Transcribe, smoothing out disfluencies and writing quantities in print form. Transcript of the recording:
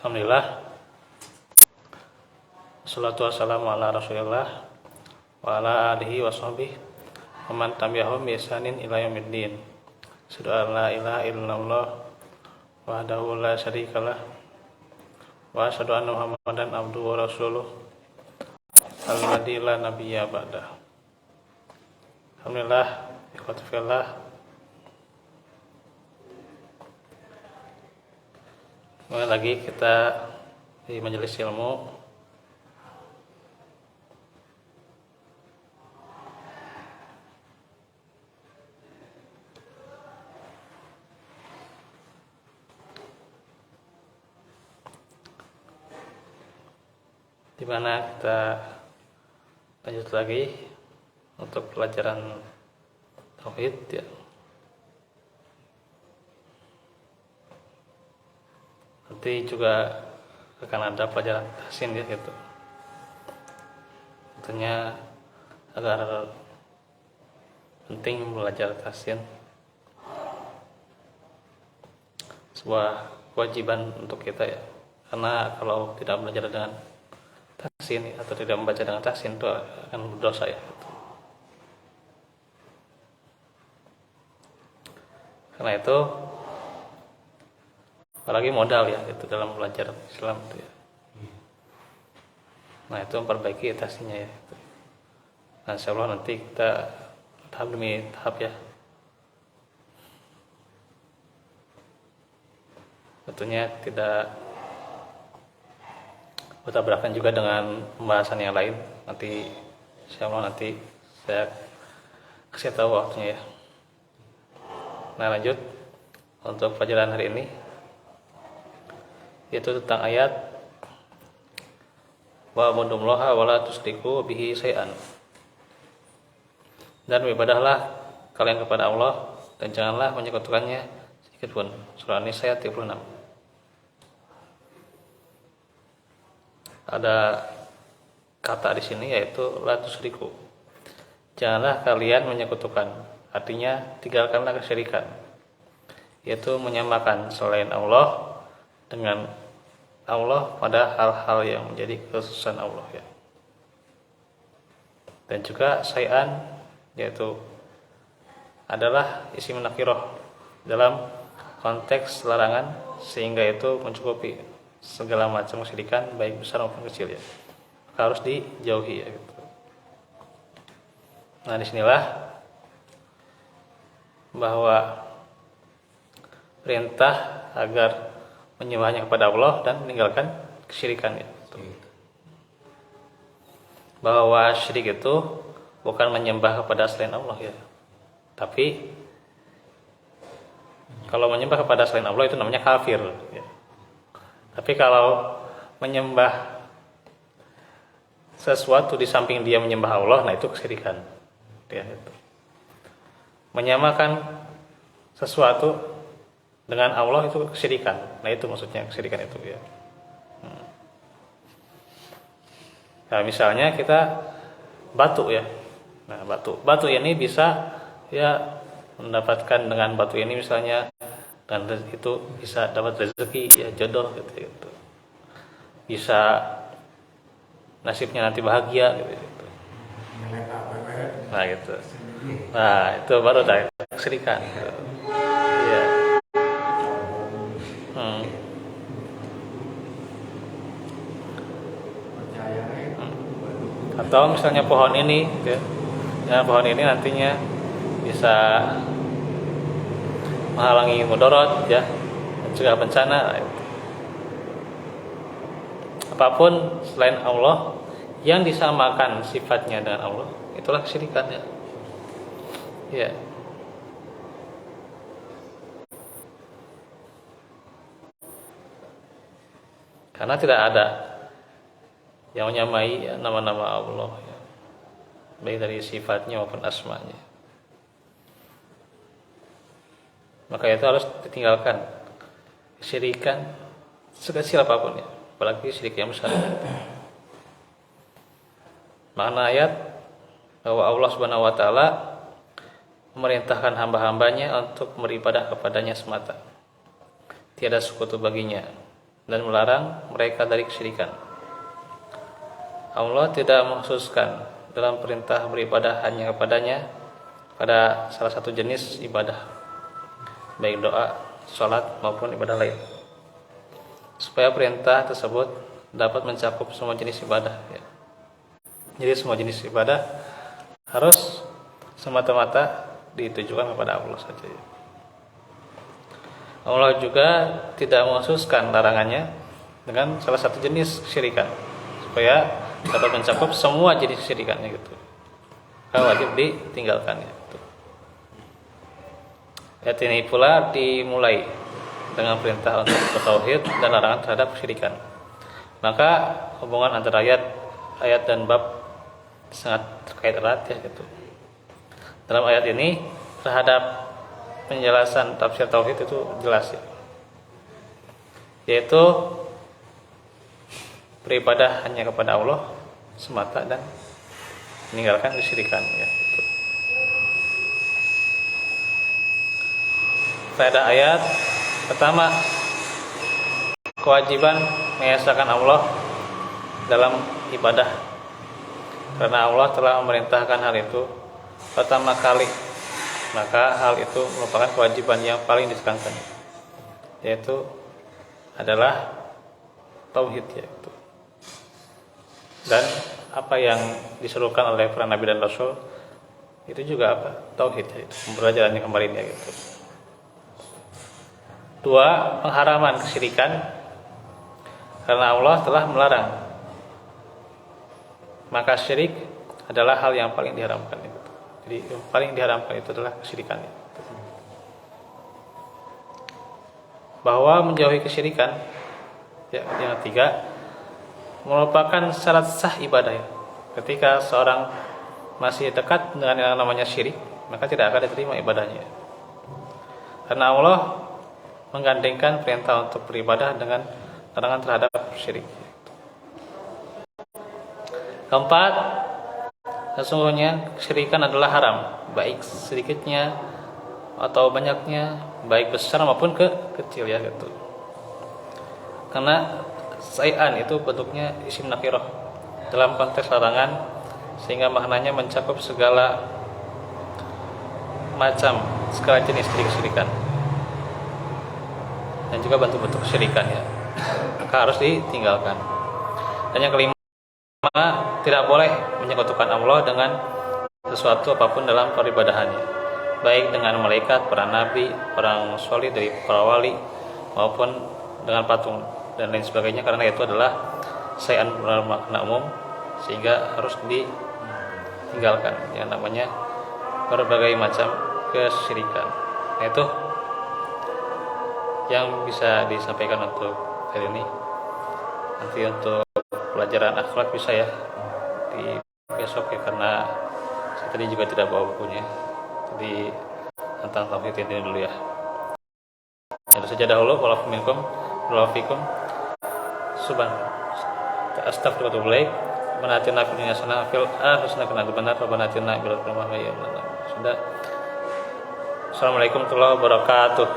Alhamdulillah, wassalatu wassalamu ala rasulillah wa ala alihi wa sahbihi wa man tabi'ahum bi ihsanin ila yaumiddin. Asyhadu an la ilaha illallah wahdahu la syarikalah wa asyhadu anna Muhammadan abduhu wa rasuluh alladzi la nabiyya ba'dah. Alhamdulillah, ikhwati fillah. Kembali lagi kita di majelis ilmu. Di mana kita lanjut lagi untuk pelajaran tauhid ya. Nanti juga akan ada pelajaran tahsin ya gitu. Tentunya agar penting belajar tahsin, sebuah kewajiban untuk kita ya. Karena kalau tidak belajar dengan tahsin atau tidak membaca dengan tahsin itu akan berdosa ya gitu. Karena itu apalagi modal ya itu dalam belajar Islam itu ya. Nah itu memperbaiki tahsinnya ya gitu. Nah insyaallah nanti kita tahap demi tahap ya. Tentunya tidak bertabrakan juga dengan pembahasan yang lain. Nanti insyaallah nanti saya kasih tahu waktunya ya. Nah lanjut untuk pelajaran hari ini, yaitu tentang ayat wa budullaha wa la tusyriku bihi syai'an. Dan beribadahlah kalian kepada Allah dan janganlah menyekutukannya sedikit pun. Surah An-Nisa ayat 36. Ada kata di sini yaitu la tusyriku. Janganlah kalian menyekutukan. Artinya tinggalkanlah kesyirikan. Yaitu menyamakan selain Allah dengan Allah pada hal-hal yang menjadi kekhususan Allah ya. Dan juga syai'an yaitu adalah isim nakirah dalam konteks larangan, sehingga itu mencukupi segala macam kesyirikan baik besar maupun kecil ya. Harus dijauhi ya gitu. Nah disinilah bahwa perintah agar menyembahnya kepada Allah dan meninggalkan kesyirikan itu. Bahwa syirik itu bukan menyembah kepada selain Allah ya. Tapi kalau menyembah kepada selain Allah itu namanya kafir ya. Tapi kalau menyembah sesuatu di samping dia menyembah Allah, nah itu kesyirikan ya, itu. Menyamakan sesuatu dengan Allah itu kesyirikan. Nah itu maksudnya kesyirikan itu ya. Nah misalnya kita batu ya. Nah batu ini bisa ya mendapatkan dengan batu ini misalnya, dan itu bisa dapat rezeki ya, jodoh gitu. Bisa nasibnya nanti bahagia gitu. Nah gitu. Nah itu baru kesyirikan gitu. Ya. Atau misalnya pohon ini ya. Ya, pohon ini nantinya bisa menghalangi mudarat ya, mencegah bencana. Apapun selain Allah yang disamakan sifatnya dengan Allah, itulah kesyirikan ya. Ya. Karena tidak ada yang menyamai ya, nama-nama Allah ya, baik dari sifatnya maupun asmanya. Maka itu harus ditinggalkan kesyirikan sekecil apapun ya, apalagi syirik yang besar. Makna ayat bahwa Allah Subhanahu wa taala memerintahkan hamba-hambanya untuk beribadah kepadanya semata. Tiada sekutu baginya. dan melarang mereka dari kesyirikan. Allah tidak mengkhususkan dalam perintah beribadah hanya kepadanya pada salah satu jenis ibadah, baik doa, sholat maupun ibadah lain, supaya perintah tersebut dapat mencakup semua jenis ibadah ya. Jadi semua jenis ibadah harus semata-mata ditujukan kepada Allah saja ya. Allah juga tidak mengkhususkan larangannya dengan salah satu jenis kesyirikan, supaya dapat mencakup semua jenis kesyirikannya gitu. Kalau wajib ditinggalkannya gitu. Ayat ini pula dimulai dengan perintah untuk bertauhid dan larangan terhadap kesyirikan. Maka hubungan antara ayat dan bab sangat terkait erat ya gitu. Dalam ayat ini terhadap penjelasan tafsir tauhid itu jelas ya. Yaitu beribadah hanya kepada Allah semata dan meninggalkan kesyirikan ya gitu. Pada ayat pertama, kewajiban mengesahkan Allah dalam ibadah, karena Allah telah memerintahkan hal itu pertama kali, maka hal itu merupakan kewajiban yang paling ditekankan, yaitu adalah tauhid yaitu. Dan apa yang diserukan oleh para nabi dan rasul itu juga apa? Tauhid yaitu pembelajarannya kemarin ya gitu. 2. Pengharaman kesyirikan, karena Allah telah melarang, maka syirik adalah hal yang paling diharamkan itu. Jadi yang paling diharamkan itu adalah kesyirikan ya. Bahwa menjauhi kesyirikan ya, yang ketiga merupakan syarat sah ibadah ya. Ketika seorang masih dekat dengan yang namanya syirik, maka tidak akan diterima ibadahnya, karena Allah menggandengkan perintah untuk beribadah dengan larangan terhadap syirik. Keempat, sesungguhnya kesyirikan adalah haram, baik sedikitnya atau banyaknya, baik besar maupun kecil ya gitu. Karena syai'an itu bentuknya isim nakirah dalam konteks larangan, sehingga maknanya mencakup segala jenis dari kesyirikan dan juga bentuk-bentuk kesyirikan ya, maka harus ditinggalkan. Dan yang kelima, tidak boleh menyekutukan Allah dengan sesuatu apapun dalam peribadahannya, baik dengan malaikat, para nabi, orang solih dari para wali, maupun dengan patung dan lain sebagainya, karena itu adalah syai'an bermakna umum, sehingga harus ditinggalkan yang namanya berbagai macam kesyirikan. Itu yang bisa disampaikan untuk hari ini. Nanti untuk pelajaran akhlak bisa ya di besok ya, karena saya tadi juga tidak bawa bukunya. Jadi tentang tauhid ini dulu ya. Itu saja dahulu. Walaupun minkum, walafikum, astagfirullahaladzim. Menatina fil dunya hasanah fil akhirati hasanah benar, Rabbana atina bil qurba ya Allah. Sudah. Assalamualaikum warahmatullahi wabarakatuh.